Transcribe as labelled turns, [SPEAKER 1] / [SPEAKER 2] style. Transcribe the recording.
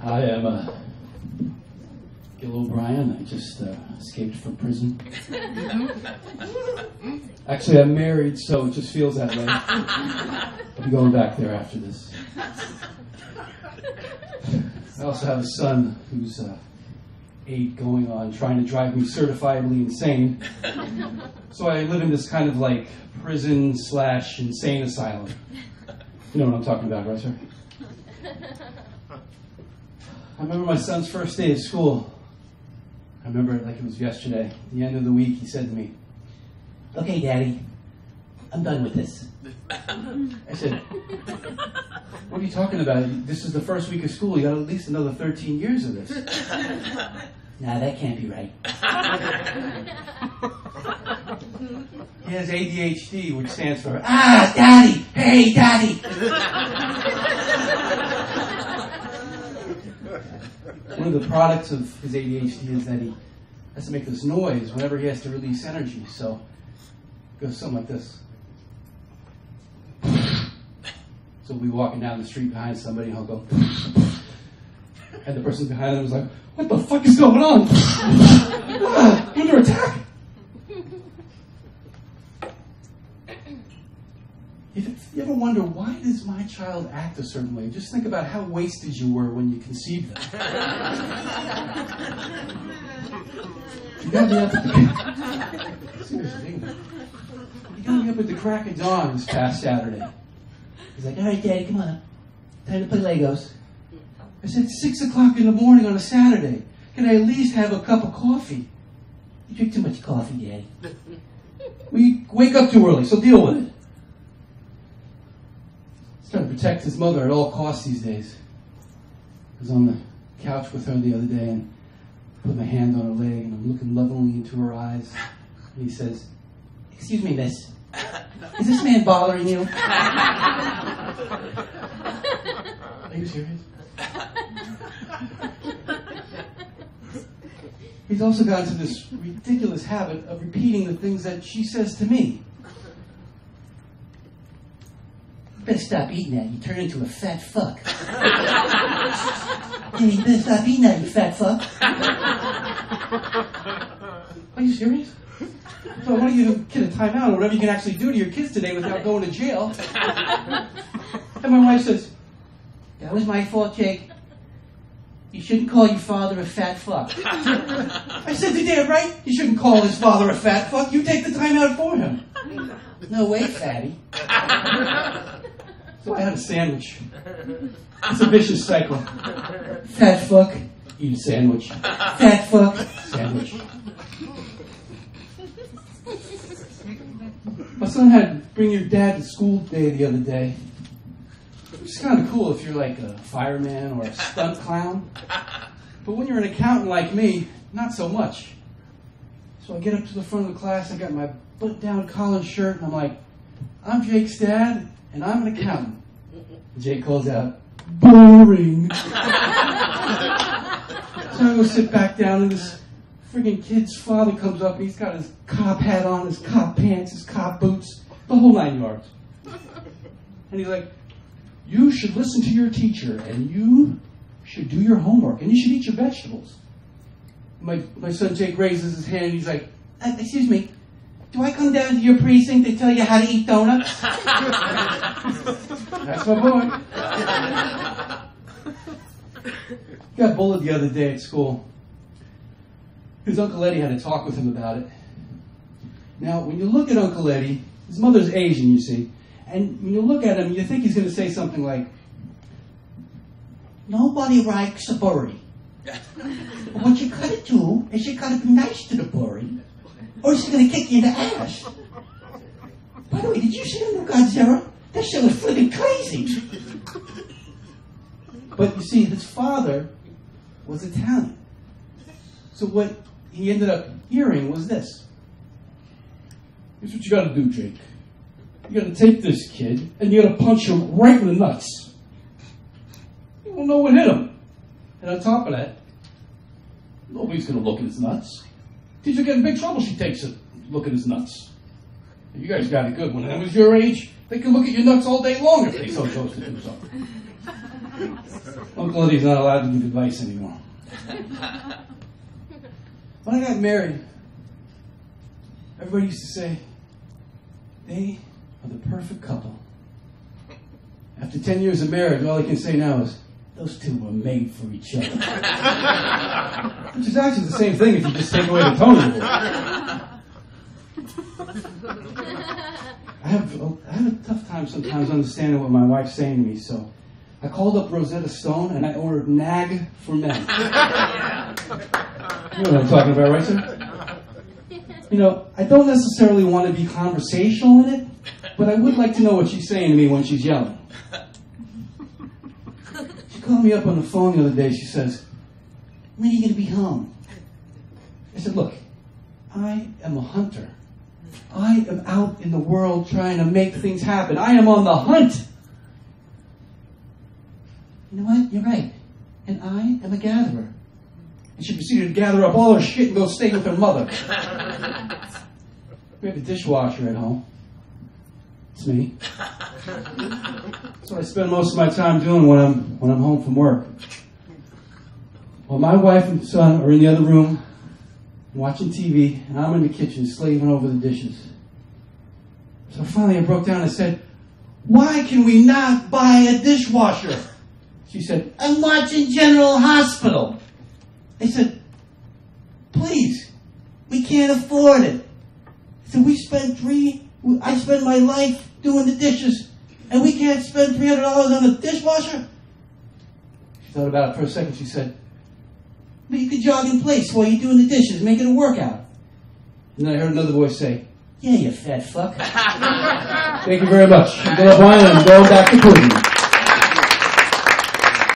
[SPEAKER 1] I am Gil O'Brien. I just escaped from prison. Actually, I'm married, so it just feels that way. I'll be going back there after this. I also have a son who's 8 going on, trying to drive me certifiably insane. So I live in this kind of like prison/insane asylum. You know what I'm talking about, right, sir? I remember my son's first day at school. I remember it like it was yesterday. At the end of the week, he said to me, "Okay, Daddy, I'm done with this." I said, "What are you talking about? This is the first week of school. You got at least another 13 years of this." "Nah, that can't be right." He has ADHD, which stands for, Daddy! Hey, Daddy! One of the products of his ADHD is that he has to make this noise whenever he has to release energy. So it goes something like this. So we'll be walking down the street behind somebody and he'll go, and the person behind him is like, "What the fuck is going on? Under attack!" You ever wonder, why does my child act a certain way? Just think about how wasted you were when you conceived them. You got me up at the crack of dawn this past Saturday. He's like, "All right, Daddy, come on up. Time to play Legos." I said, 6 o'clock in the morning on a Saturday. Can I at least have a cup of coffee? "You drink too much coffee, Daddy." "We wake up too early, so deal with it." Trying to protect his mother at all costs these days. I was on the couch with her the other day and put my hand on her leg and I'm looking lovingly into her eyes. And he says, "Excuse me, miss, is this man bothering you?" Are you serious? He's also got into this ridiculous habit of repeating the things that she says to me. "You better stop eating that. You turn into a fat fuck." "Hey, you better stop eating that, you fat fuck." Are you serious? So I want you to get a timeout or whatever you can actually do to your kids today without going to jail. And my wife says, "That was my fault, Jake. You shouldn't call your father a fat fuck." I said, "You're damn right. You shouldn't call his father a fat fuck. You take the time out for him." "No way, fatty." So I had a sandwich. It's a vicious cycle. Fat fuck, eat a sandwich. Fat fuck, sandwich. My son had bring your dad to school day the other day. It's kind of cool if you're like a fireman or a stunt clown. But when you're an accountant like me, not so much. So I get up to the front of the class, I got my button-down collared shirt, and I'm like, "I'm Jake's dad, and I'm an accountant." And Jake calls out, "Boring." So I go sit back down, and this friggin' kid's father comes up, and he's got his cop hat on, his cop pants, his cop boots, the whole 9 yards. And he's like, "You should listen to your teacher, and you should do your homework, and you should eat your vegetables." My son Jake raises his hand, and he's like, "Excuse me, do I come down to your precinct and tell you how to eat donuts?" That's my boy. Got bullied the other day at school. His Uncle Eddie had a talk with him about it. Now, when you look at Uncle Eddie, his mother's Asian, you see, and when you look at him, you think he's going to say something like, "Nobody likes a bully. But what you gotta do is you gotta be nice to the bully, or he's going to kick you in the ass." By the way, did you see the new Godzilla? That shit was flipping crazy. But you see, his father was Italian. So what he ended up hearing was this. "Here's what you gotta do, Jake. You gotta take this kid and you gotta punch him right in the nuts. You won't know what hit him. And on top of that, nobody's gonna look at his nuts. Teacher get in big trouble, she takes a look at his nuts. You guys got it good. When I was your age, they could look at your nuts all day long if they so chose to do so." Brooklynity's not allowed to give advice anymore. When I got married, everybody used to say, they are the perfect couple. After 10 years of marriage, all I can say now is, those two were made for each other. Which is actually the same thing if you just take away the tone of it. I have a tough time sometimes understanding what my wife's saying to me, so I called up Rosetta Stone and I ordered Nag for Men. You know what I'm talking about, right, sir? You know, I don't necessarily want to be conversational in it, but I would like to know what she's saying to me when she's yelling. She called me up on the phone the other day. She says, when are you going to be home? I said, look, I am a hunter. I am out in the world trying to make things happen. I am on the hunt. You know what? You're right. And I am a gatherer. And she proceeded to gather up all her shit and go stay with her mother. We have a dishwasher at home. It's me. That's what I spend most of my time doing when I'm home from work. While my wife and son are in the other room watching TV, and I'm in the kitchen slaving over the dishes. So finally I broke down and said, why can we not buy a dishwasher? She said, I'm watching General Hospital. I said, please, we can't afford it. So I spend my life doing the dishes, and we can't spend $300 on a dishwasher? She thought about it for a second. She said, but you could jog in place while you're doing the dishes, make it a workout. And then I heard another voice say, yeah, you fat fuck. Thank you very much. Gil O'Brien, and I'm going back to Cleveland.